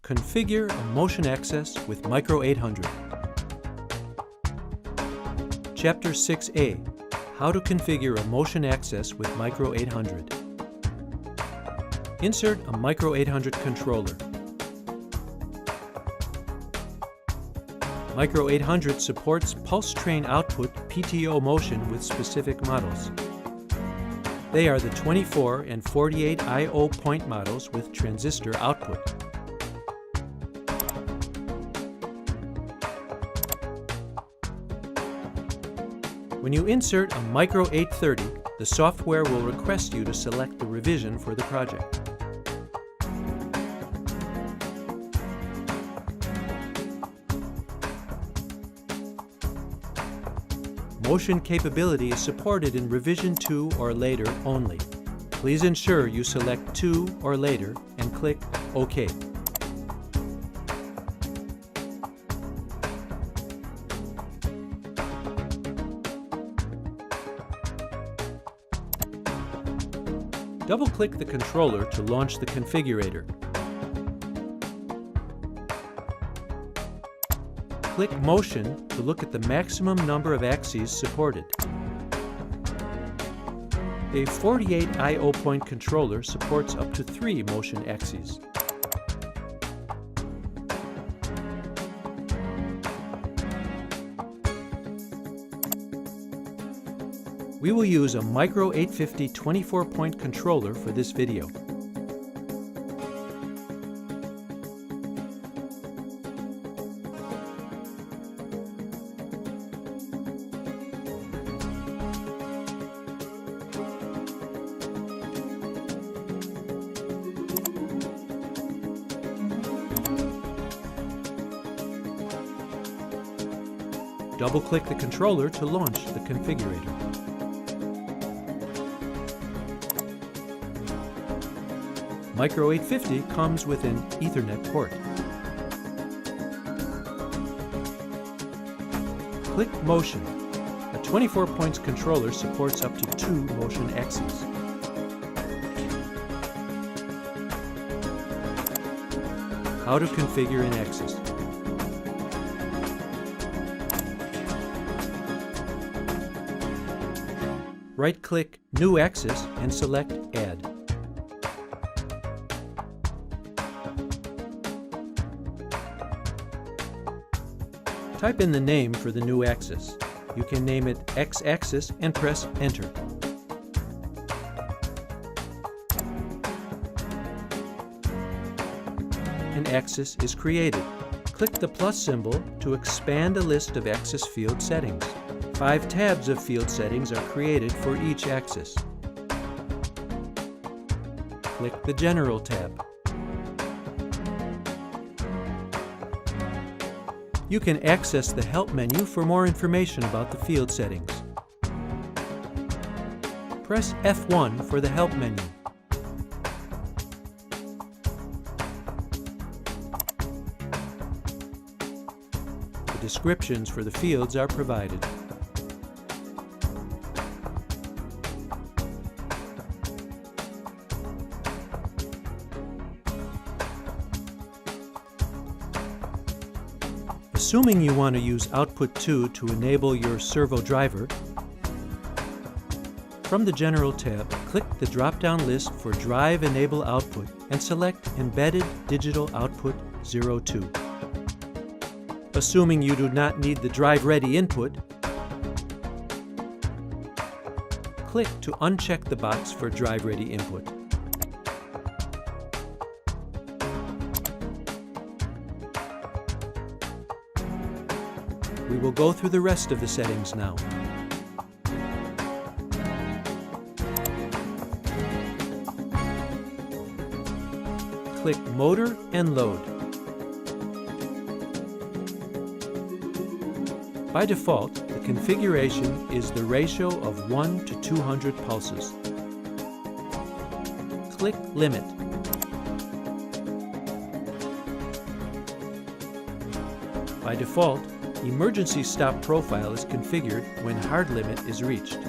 Configure a motion access with Micro800. Chapter 6A, How to configure a motion access with Micro800. Insert a Micro800 controller. Micro800 supports pulse train output PTO motion with specific models. They are the 24 and 48 I/O point models with transistor output. When you insert a Micro830, the software will request you to select the revision for the project. Motion capability is supported in revision 2 or later only. Please ensure you select 2 or later and click OK. Double-click the controller to launch the configurator. Click Motion to look at the maximum number of axes supported. A 48 I/O point controller supports up to 3 motion axes. We will use a Micro850 24-point controller for this video. Double-click the controller to launch the configurator. Micro850 comes with an Ethernet port. Click Motion. A 24-points controller supports up to 2 motion axes. How to configure an axis. Right-click New Axis and select Add. Type in the name for the new axis. You can name it X-axis and press Enter. An axis is created. Click the plus symbol to expand a list of axis field settings. 5 tabs of field settings are created for each axis. Click the General tab. You can access the Help menu for more information about the field settings. Press F1 for the Help menu. The descriptions for the fields are provided. Assuming you want to use Output 2 to enable your servo driver, from the General tab, click the drop-down list for Drive Enable Output and select Embedded Digital Output 02. Assuming you do not need the drive-ready input, click to uncheck the box for drive-ready input. We will go through the rest of the settings now. Click Motor and Load. By default, the configuration is the ratio of 1 to 200 pulses. Click Limit. By default, Emergency Stop Profile is configured when hard limit is reached.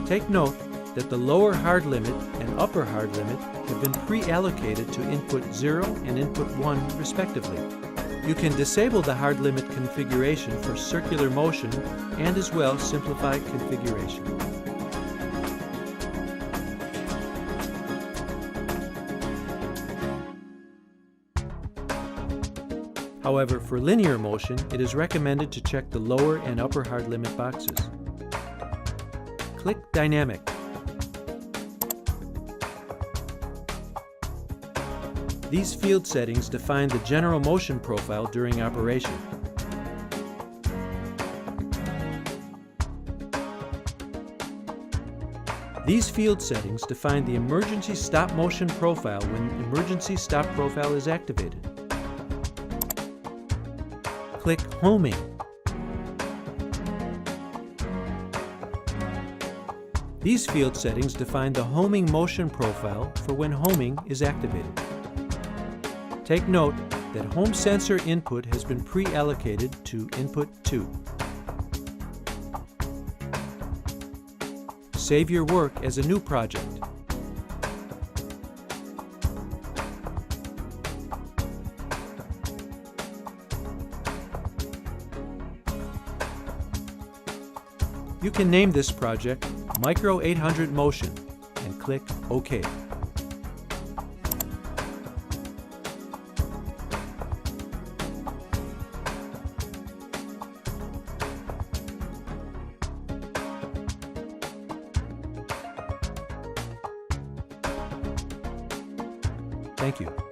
Take note, that the lower hard limit and upper hard limit have been pre-allocated to input 0 and input 1 respectively. You can disable the hard limit configuration for circular motion and as well simplify configuration. However, for linear motion, it is recommended to check the lower and upper hard limit boxes. Click Dynamic. These field settings define the general motion profile during operation. These field settings define the emergency stop motion profile when emergency stop profile is activated. Click Homing. These field settings define the homing motion profile for when homing is activated. Take note that home sensor input has been pre-allocated to input 2. Save your work as a new project. You can name this project Micro800 Motion and click OK. Thank you.